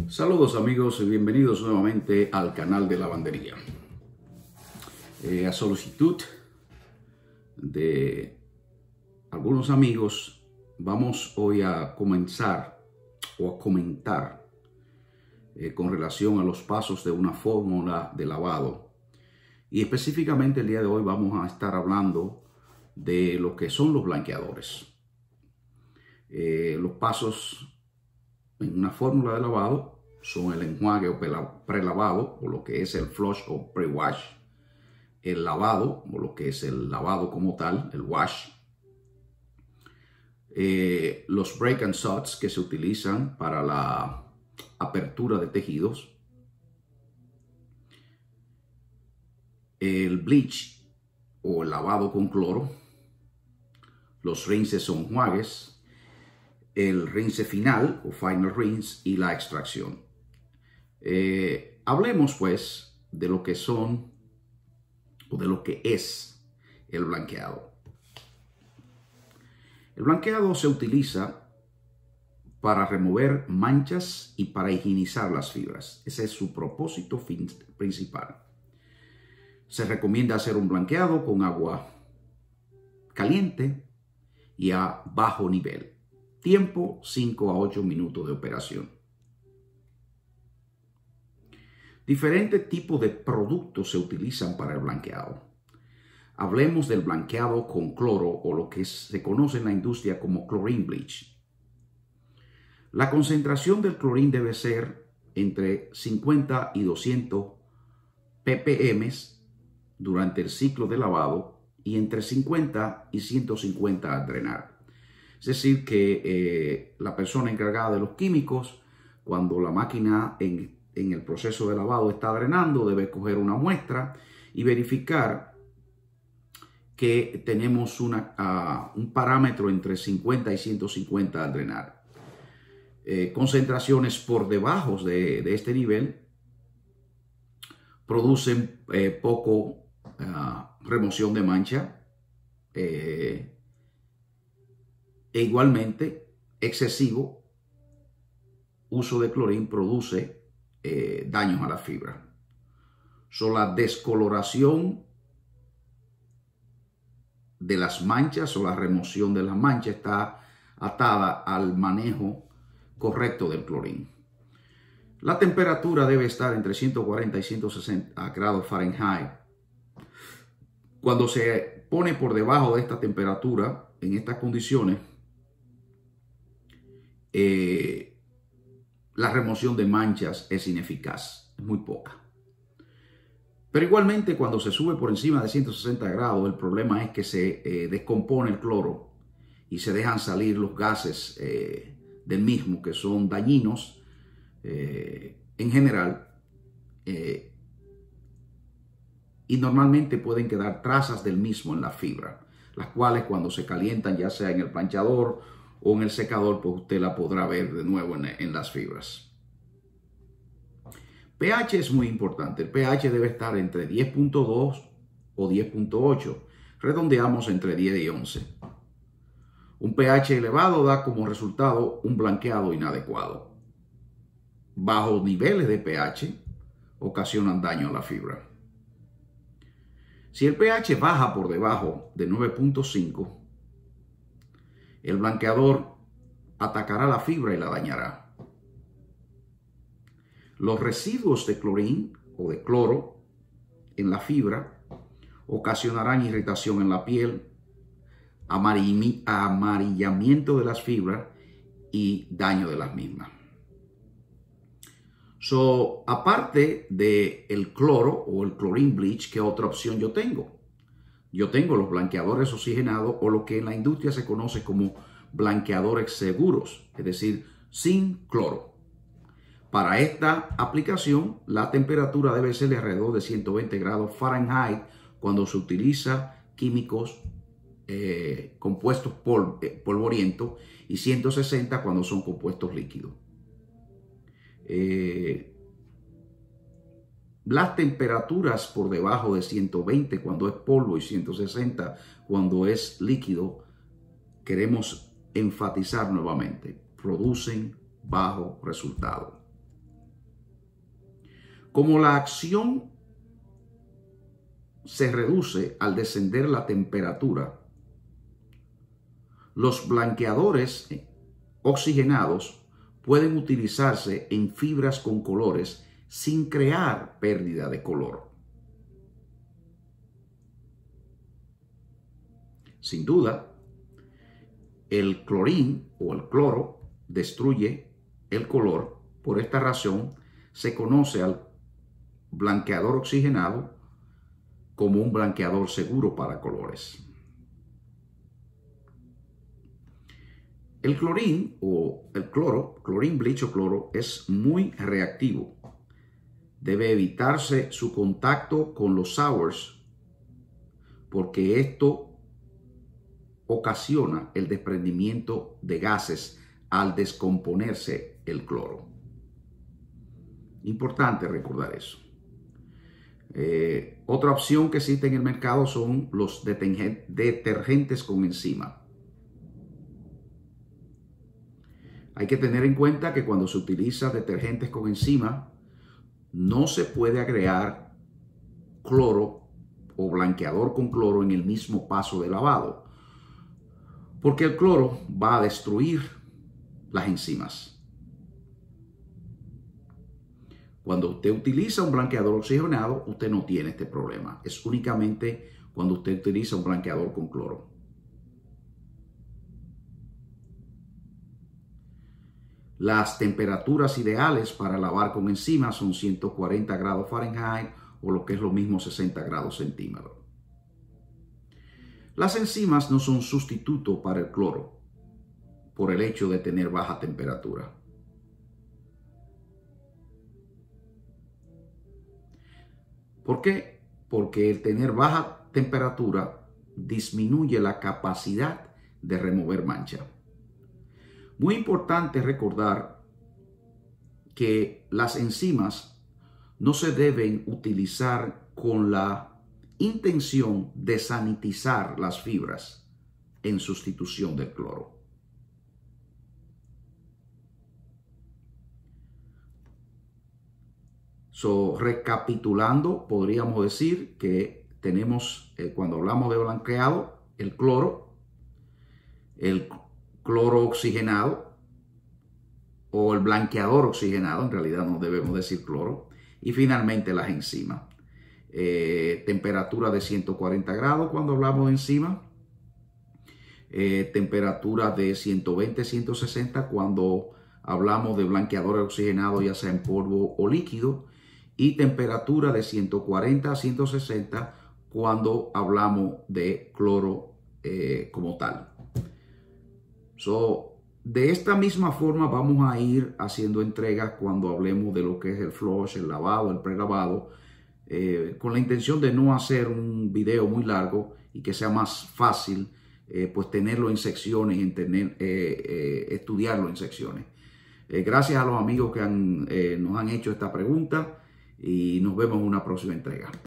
Saludos amigos y bienvenidos nuevamente al canal de lavandería. A solicitud de algunos amigos, vamos hoy a comenzar o a comentar con relación a los pasos de una fórmula de lavado. Y específicamente el día de hoy vamos a estar hablando de lo que son los blanqueadores. Los pasos en una fórmula de lavado son el enjuague o prelavado, o lo que es el flush o pre-wash, el lavado, o lo que es el lavado como tal, el wash, los break and suds que se utilizan para la apertura de tejidos, el bleach o el lavado con cloro, los rinses o enjuagues, el rinse final o final rinse y la extracción. Hablemos pues de lo que son o de lo que es el blanqueado. El blanqueado se utiliza para remover manchas y para higienizar las fibras. Ese es su propósito principal. Se recomienda hacer un blanqueado con agua caliente y a bajo nivel. Tiempo 5 a 8 minutos de operación. Diferentes tipos de productos se utilizan para el blanqueado. Hablemos del blanqueado con cloro o lo que se conoce en la industria como chlorine bleach. La concentración del chlorine debe ser entre 50 y 200 ppm durante el ciclo de lavado y entre 50 y 150 al drenar. Es decir, que la persona encargada de los químicos, cuando la máquina en el proceso de lavado está drenando, debe coger una muestra y verificar que tenemos un parámetro entre 50 y 150 al drenar. Concentraciones por debajo de este nivel producen poco remoción de mancha. E igualmente, excesivo uso de clorina produce daños a la fibra. La descoloración de las manchas o la remoción de las manchas está atada al manejo correcto del clorina. La temperatura debe estar entre 140 y 160 grados Fahrenheit. Cuando se pone por debajo de esta temperatura, en estas condiciones, la remoción de manchas es ineficaz, es muy poca. Pero igualmente cuando se sube por encima de 160 grados, el problema es que se descompone el cloro y se dejan salir los gases del mismo, que son dañinos en general, y normalmente pueden quedar trazas del mismo en la fibra, las cuales cuando se calientan, ya sea en el planchador o en el secador, pues usted la podrá ver de nuevo en las fibras. pH es muy importante. El pH debe estar entre 10.2 o 10.8. Redondeamos entre 10 y 11. Un pH elevado da como resultado un blanqueado inadecuado. Bajos niveles de pH ocasionan daño a la fibra. Si el pH baja por debajo de 9.5, el blanqueador atacará la fibra y la dañará. Los residuos de clorina o de cloro en la fibra ocasionarán irritación en la piel, amarillamiento de las fibras y daño de las mismas. Aparte del cloro o el chlorine bleach, ¿qué otra opción yo tengo? Yo tengo los blanqueadores oxigenados o lo que en la industria se conoce como blanqueadores seguros, es decir, sin cloro. Para esta aplicación, la temperatura debe ser de alrededor de 120 grados Fahrenheit cuando se utiliza químicos compuestos polvorientos y 160 cuando son compuestos líquidos. Las temperaturas por debajo de 120 cuando es polvo y 160 cuando es líquido, queremos enfatizar nuevamente, producen bajo resultado. Como la acción se reduce al descender la temperatura, los blanqueadores oxigenados pueden utilizarse en fibras con colores sin crear pérdida de color. Sin duda, el clorín o el cloro destruye el color. Por esta razón, se conoce al blanqueador oxigenado como un blanqueador seguro para colores. El clorín o el cloro, chlorine bleach o cloro, es muy reactivo. Debe evitarse su contacto con los sours porque esto ocasiona el desprendimiento de gases al descomponerse el cloro. Importante recordar eso. Otra opción que existe en el mercado son los detergentes con enzima. Hay que tener en cuenta que cuando se utiliza detergentes con enzima, no se puede agregar cloro o blanqueador con cloro en el mismo paso de lavado, porque el cloro va a destruir las enzimas. Cuando usted utiliza un blanqueador oxigenado, usted no tiene este problema. Es únicamente cuando usted utiliza un blanqueador con cloro. Las temperaturas ideales para lavar con enzimas son 140 grados Fahrenheit o lo que es lo mismo 60 grados centígrados. Las enzimas no son sustituto para el cloro por el hecho de tener baja temperatura. ¿Por qué? Porque el tener baja temperatura disminuye la capacidad de remover mancha. Muy importante recordar que las enzimas no se deben utilizar con la intención de sanitizar las fibras en sustitución del cloro. Recapitulando, podríamos decir que tenemos, cuando hablamos de blanqueado, el cloro oxigenado o el blanqueador oxigenado, en realidad no debemos decir cloro, y finalmente las enzimas. Temperatura de 140 grados cuando hablamos de enzimas, temperatura de 120, 160 cuando hablamos de blanqueador oxigenado, ya sea en polvo o líquido, y temperatura de 140 a 160 cuando hablamos de cloro como tal. De esta misma forma vamos a ir haciendo entregas cuando hablemos de lo que es el flush, el lavado, el prelavado, con la intención de no hacer un video muy largo y que sea más fácil pues tenerlo en secciones, estudiarlo en secciones. Gracias a los amigos que nos han hecho esta pregunta y nos vemos en una próxima entrega.